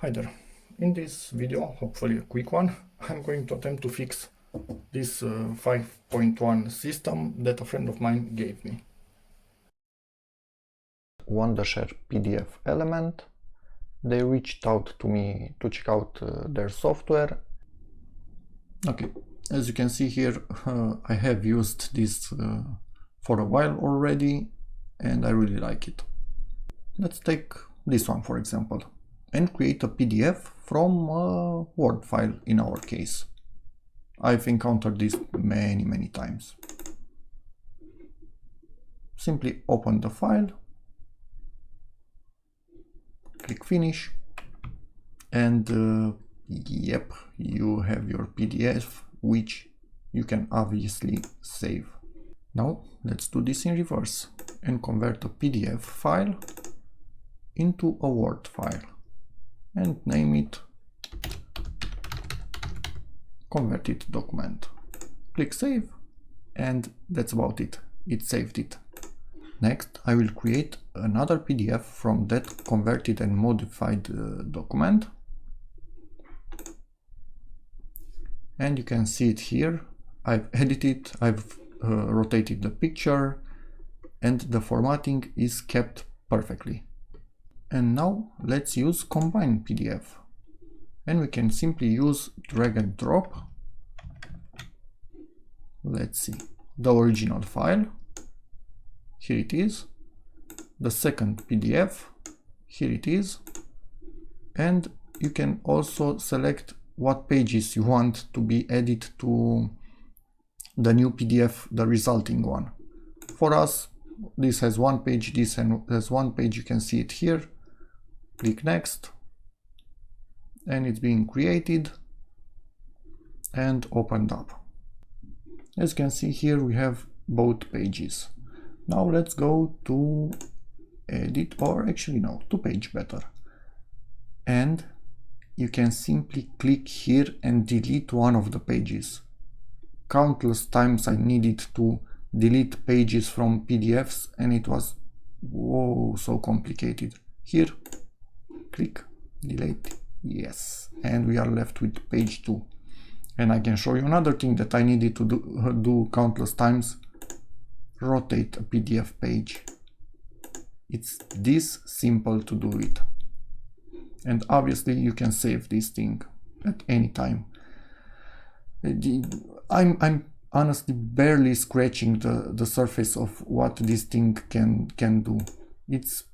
Hi there. In this video, hopefully a quick one, I'm going to attempt to fix this 5.1 system that a friend of mine gave me. Wondershare PDFelement. They reached out to me to check out their software. Okay, as you can see here, I have used this for a while already and I really like it. Let's take this one for example and create a PDF from a Word file in our case. I've encountered this many times. Simply open the file, click finish, and yep, you have your PDF, which you can obviously save. Now let's do this in reverse and convert a PDF file into a Word file and name it converted document. Click save, and that's about it. It saved it. Next, I will create another PDF from that converted and modified document. And you can see it here. I've edited, I've rotated the picture, and the formatting is kept perfectly. And now let's use combine PDF. And we can simply use drag and drop. Let's see, the original file. Here it is. The second PDF. Here it is. And you can also select what pages you want to be added to the new PDF, the resulting one. For us, this has one page, this has one page, you can see it here. Click next, and it's being created and opened up. As you can see here, we have both pages. Now let's go to edit, or actually no, to page better. And you can simply click here and delete one of the pages. Countless times I needed to delete pages from PDFs and it was so complicated. Here, click, delete, yes, and we are left with page 2. And I can show you another thing that I needed to do countless times. Rotate a PDF page. It's this simple to do it. And obviously you can save this thing at any time. I'm honestly barely scratching the surface of what this thing can do. It's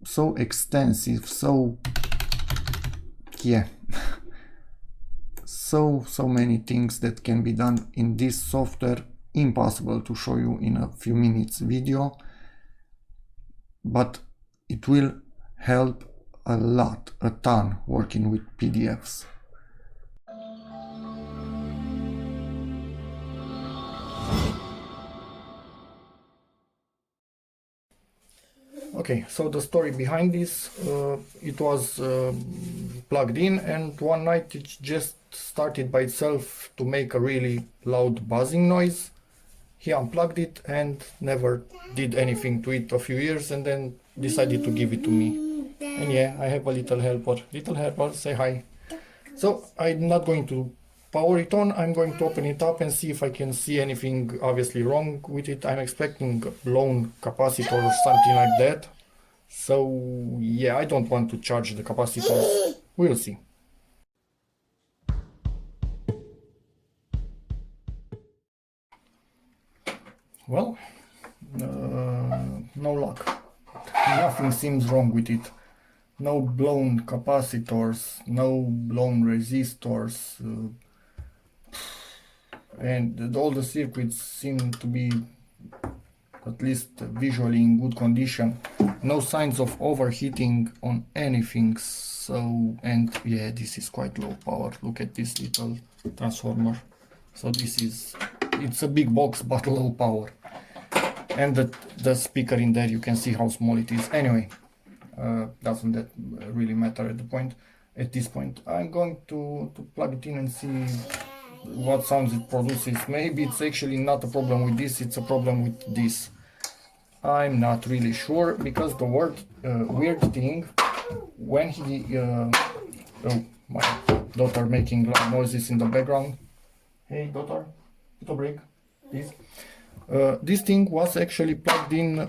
so extensive, so yeah, so many things that can be done in this software. Impossible to show you in a few minutes video, but it will help a lot, a ton, working with PDFs. Okay, so the story behind this, it was plugged in and one night it just started by itself to make a really loud buzzing noise. He unplugged it and never did anything to it a few years and then decided to give it to me. And yeah, I have a little helper. Little helper, say hi. So I'm not going to power it on, I'm going to open it up and see if I can see anything obviously wrong with it. I'm expecting a blown capacitor or something like that. So yeah, I don't want to charge the capacitors. We'll see. Well, no luck. Nothing seems wrong with it. No blown capacitors, no blown resistors, and all the circuits seem to be at least visually in good condition. No signs of overheating on anything. So, and yeah, this is quite low power. Look at this little transformer. So it's a big box but low power. And the speaker in there, you can see how small it is. Anyway, doesn't that really matter at this point. I'm going to plug it in and see what sounds it produces. Maybe it's actually not a problem with this, it's a problem with this. I'm not really sure, because the weird thing, when he oh, my daughter making loud noises in the background. Hey daughter, little break, please. This thing was actually plugged in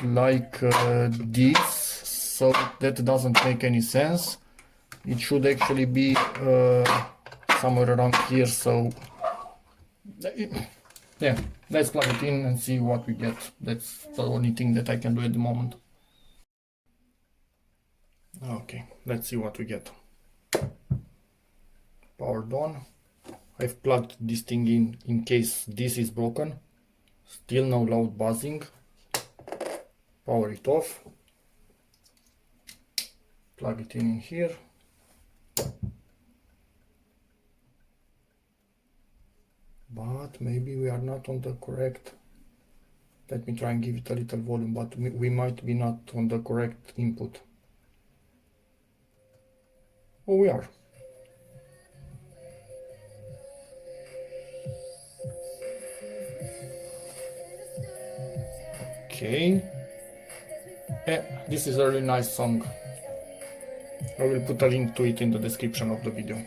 like this, so that doesn't make any sense. It should actually be somewhere around here, so yeah, let's plug it in and see what we get. That's the only thing that I can do at the moment. Okay, let's see what we get. Powered on. I've plugged this thing in case this is broken. Still no loud buzzing. Power it off. Plug it in here. But maybe we are not on the correct. Let me try and give it a little volume, but we might be not on the correct input. Oh, we are. Okay. Yeah, this is a really nice song. I will put a link to it in the description of the video.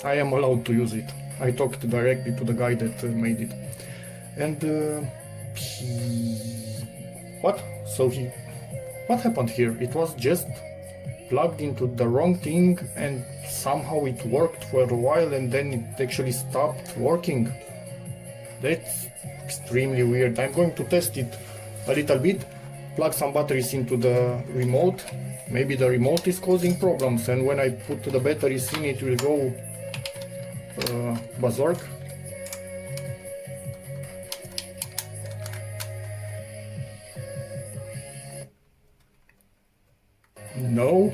I am allowed to use it. I talked directly to the guy that made it. And what happened here? It was just plugged into the wrong thing, and somehow it worked for a while and then it actually stopped working. That's extremely weird. I'm going to test it a little bit, plug some batteries into the remote. Maybe the remote is causing problems, and when I put the batteries in, it will go berserk. No.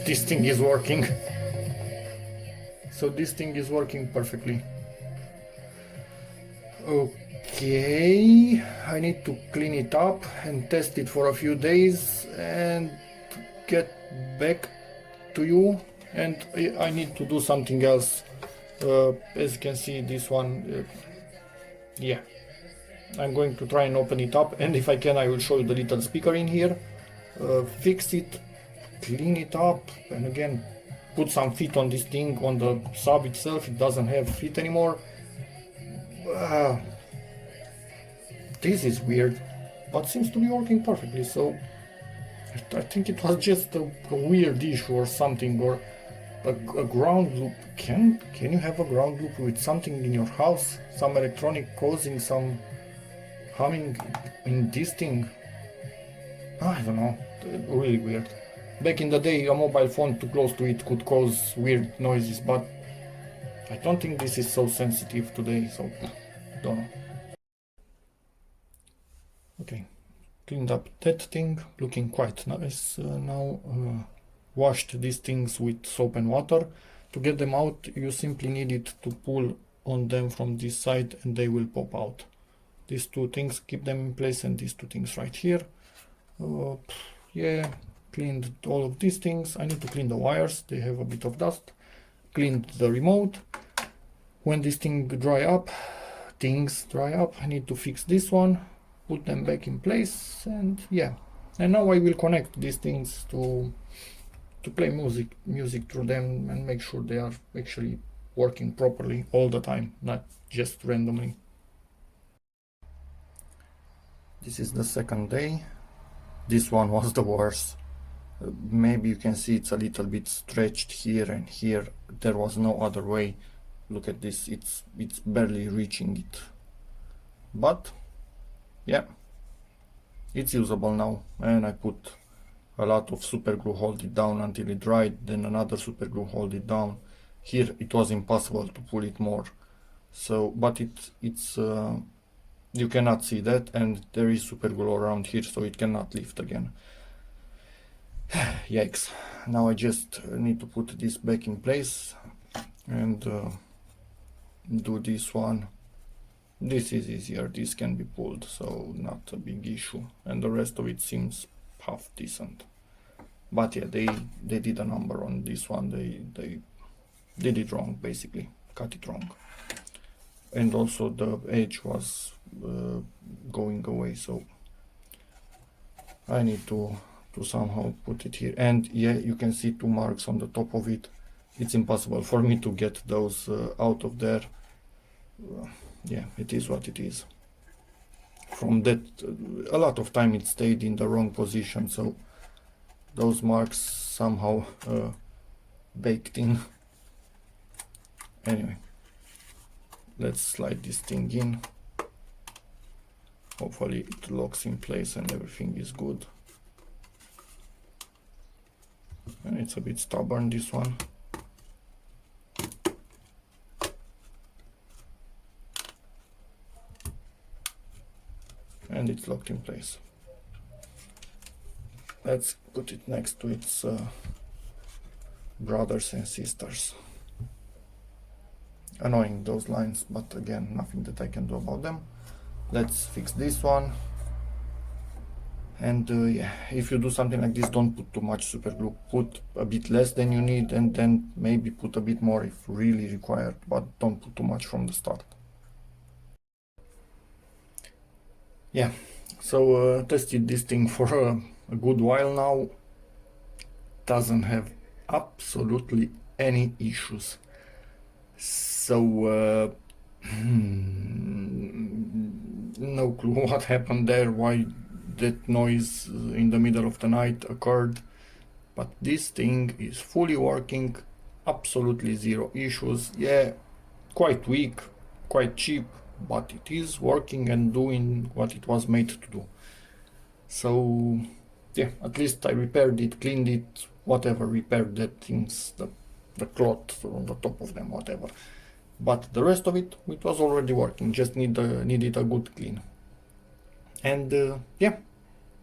This thing is working. So this thing is working perfectly. Okay, I need to clean it up and test it for a few days and get back to you. And I need to do something else. As you can see, this one, yeah, I'm going to try and open it up, and if I can, I will show you the little speaker in here. Fix it, clean it up, and again put some feet on this thing. On the sub itself, it doesn't have feet anymore. This is weird, but seems to be working perfectly, so I think it was just a weird issue or something, or a ground loop. Can you have a ground loop with something in your house, some electronic causing some humming in this thing? I don't know, really weird. Back in the day, a mobile phone too close to it could cause weird noises, but I don't think this is so sensitive today, so don't know. Okay, cleaned up that thing, looking quite nice now. Washed these things with soap and water. To get them out, you simply needed to pull on them from this side and they will pop out. These two things keep them in place, and these two things right here. Yeah, cleaned all of these things. I need to clean the wires, they have a bit of dust. Cleaned the remote. When this thing things dry up, I need to fix this one, put them back in place, and yeah. And now I will connect these things to play music through them and make sure they are actually working properly all the time, not just randomly. This is the second day. This one was the worst. Maybe you can see it's a little bit stretched here and here. There was no other way. Look at this, it's barely reaching it. But yeah, it's usable now, and I put a lot of super glue, hold it down until it dried, then another super glue, hold it down, Here it was impossible to pull it more. So, but it's you cannot see that, and there is super glue around here, so it cannot lift again. Yikes. Now I just need to put this back in place and do this one. This is easier, this can be pulled, so not a big issue, and the rest of it seems half decent. But yeah, they did a number on this one. They did it wrong, basically cut it wrong, and also the edge was going away, so I need to somehow put it here. And yeah, you can see 2 marks on the top of it. It's impossible for me to get those out of there. Yeah, it is what it is. From that, a lot of time it stayed in the wrong position, so those marks somehow baked in. Anyway, let's slide this thing in. Hopefully it locks in place and everything is good. And it's a bit stubborn, this one. And it's locked in place. Let's put it next to its brothers and sisters. Annoying, those lines, but again, nothing that I can do about them. Let's fix this one. And yeah, if you do something like this, don't put too much super glue. Put a bit less than you need, and then maybe put a bit more if really required, but don't put too much from the start. Yeah, so tested this thing for a good while now. Doesn't have absolutely any issues. So no clue what happened there, why that noise in the middle of the night occurred, but this thing is fully working, absolutely zero issues. Yeah, quite weak, quite cheap, but it is working and doing what it was made to do. So yeah, at least I repaired it, cleaned it, whatever, repaired the things, the cloth on the top of them, whatever. But the rest of it was already working, just needed a good clean. And yeah,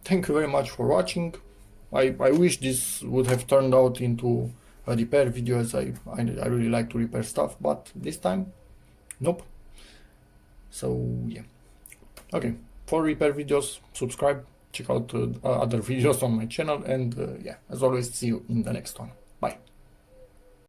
thank you very much for watching. I wish this would have turned out into a repair video, as I really like to repair stuff, but this time, nope. So yeah, okay, for repair videos, subscribe, check out other videos on my channel, and yeah, as always, see you in the next one. Bye.